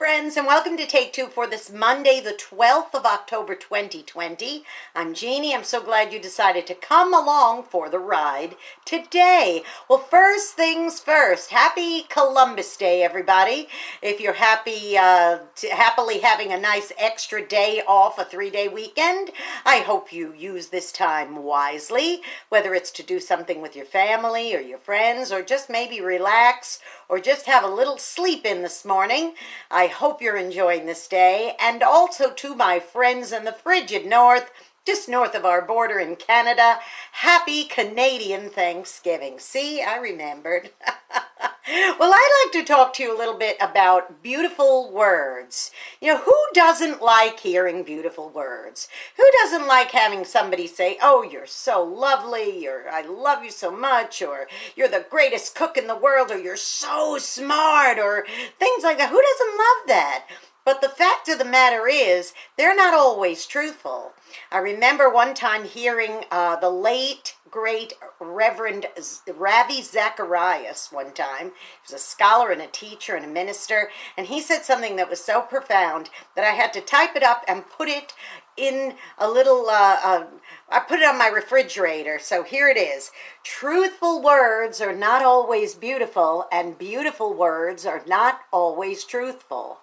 friends, and welcome to Take Two for this Monday, the 12th of October, 2020. I'm Jeannie. I'm so glad you decided to come along for the ride today. Well, first things first, happy Columbus Day, everybody. If you're happily having a nice extra day off, a 3-day weekend, I hope you use this time wisely, whether it's to do something with your family or your friends, or just maybe relax, or just have a little sleep in this morning. I hope you're enjoying this day. And also to my friends in the frigid north, just north of our border in Canada, happy Canadian Thanksgiving. See, I remembered. Well, I'd like to talk to you a little bit about beautiful words. You know, who doesn't like hearing beautiful words? Who doesn't like having somebody say, oh, you're so lovely, or I love you so much, or you're the greatest cook in the world, or you're so smart, or things like that. Who doesn't love that? But the fact of the matter is, they're not always truthful. I remember one time hearing the late, great Reverend Ravi Zacharias one time. He was a scholar and a teacher and a minister, and he said something that was so profound that I had to type it up and put it in a little, I put it on my refrigerator. So here it is. Truthful words are not always beautiful, and beautiful words are not always truthful.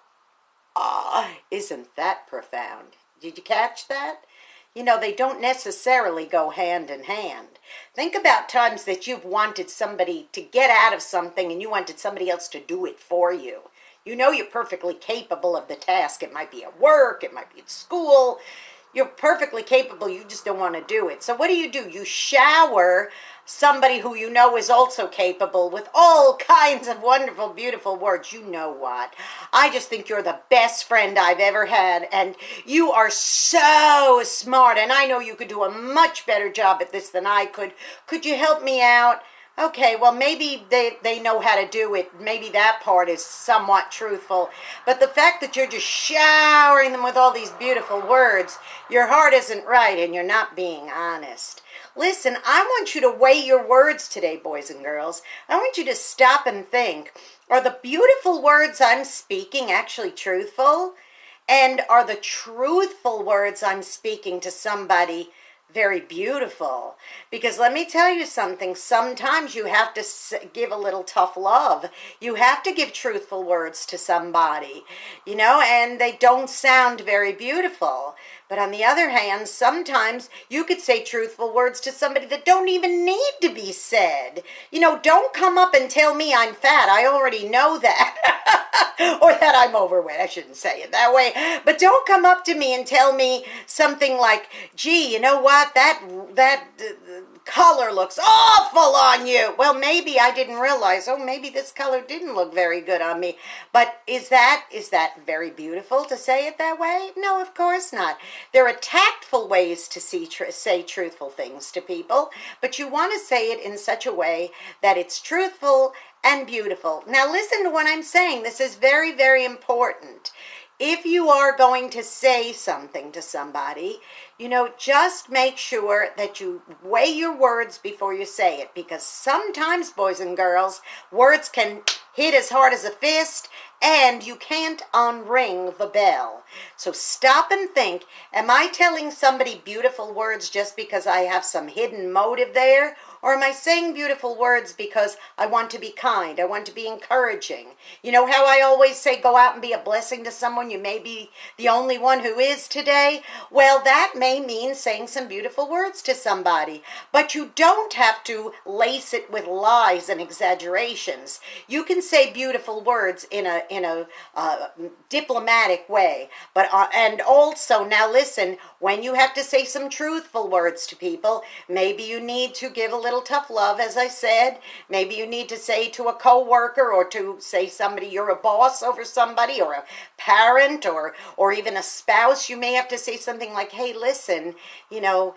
Isn't that profound? Did you catch that? You know, they don't necessarily go hand in hand. Think about times that you've wanted somebody to get out of something and you wanted somebody else to do it for you. You know you're perfectly capable of the task. It might be at work, it might be at school. You're perfectly capable, you just don't want to do it. So what do? You shower somebody who you know is also capable with all kinds of wonderful, beautiful words. You know what? I just think you're the best friend I've ever had, and you are so smart, and I know you could do a much better job at this than I could. Could you help me out? Okay, well, maybe they know how to do it. Maybe that part is somewhat truthful. But the fact that you're just showering them with all these beautiful words, your heart isn't right and you're not being honest. Listen, I want you to weigh your words today, boys and girls. I want you to stop and think, are the beautiful words I'm speaking actually truthful? And are the truthful words I'm speaking to somebody very beautiful? Because let me tell you something, sometimes you have to give a little tough love. You have to give truthful words to somebody, you know, and they don't sound very beautiful. But on the other hand, sometimes you could say truthful words to somebody that don't even need to be said. You know, don't come up and tell me I'm fat. I already know that. Or that I'm overweight. I shouldn't say it that way. But don't come up to me and tell me something like, gee, you know what? That color looks awful on you. Well, maybe I didn't realize, oh, maybe this color didn't look very good on me. But is that very beautiful to say it that way? No, of course not. There are tactful ways to say truthful things to people, but you want to say it in such a way that it's truthful and beautiful. Now listen to what I'm saying. This is very, very important. If you are going to say something to somebody, you know, just make sure that you weigh your words before you say it, because sometimes, boys and girls, words can hit as hard as a fist, and you can't unring the bell. So stop and think, am I telling somebody beautiful words just because I have some hidden motive there? Or am I saying beautiful words because I want to be kind, I want to be encouraging? You know how I always say go out and be a blessing to someone? You may be the only one who is today. Well, that may mean saying some beautiful words to somebody, but you don't have to lace it with lies and exaggerations. You can say beautiful words in a diplomatic way, but and also, now listen, when you have to say some truthful words to people, maybe you need to give a little tough love, as I said. Maybe you need to say to a coworker, or to say somebody, you're a boss over somebody, or a parent, or even a spouse. You may have to say something like, hey, listen, you know,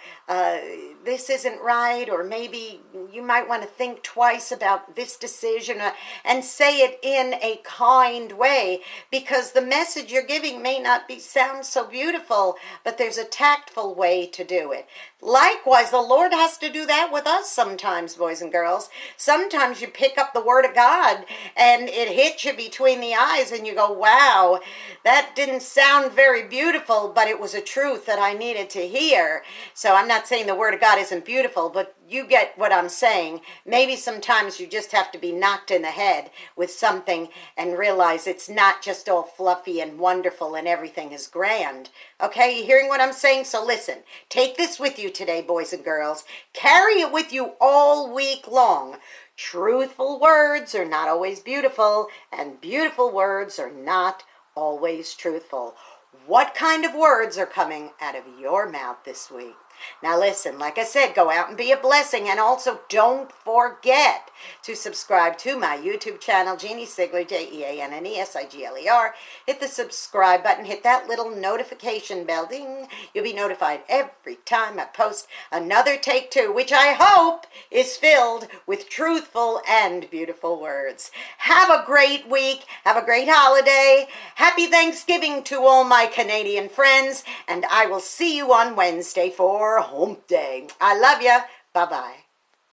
this isn't right, or maybe you might want to think twice about this decision, and say it in a kind way, because the message you're giving may not sound so beautiful, but there's a tactful way to do it. Likewise, the Lord has to do that with us sometimes. sometimes, boys and girls. Sometimes you pick up the Word of God and it hits you between the eyes and you go, wow, that didn't sound very beautiful, but it was a truth that I needed to hear. So I'm not saying the Word of God isn't beautiful, but you get what I'm saying. Maybe sometimes you just have to be knocked in the head with something and realize it's not just all fluffy and wonderful and everything is grand. Okay, you hearing what I'm saying? So listen, take this with you today, boys and girls. Carry it with you all week long. Truthful words are not always beautiful, and beautiful words are not always truthful. What kind of words are coming out of your mouth this week? Now listen, like I said, go out and be a blessing, and also don't forget to subscribe to my YouTube channel, Jeanne Sigler, Jeanne Sigler. Hit the subscribe button, hit that little notification bell, ding. You'll be notified every time I post another Take Two, which I hope is filled with truthful and beautiful words. Have a great week, have a great holiday, happy Thanksgiving to all my Canadian friends, and I will see you on Wednesday for Hump Day. I love you. Bye-bye.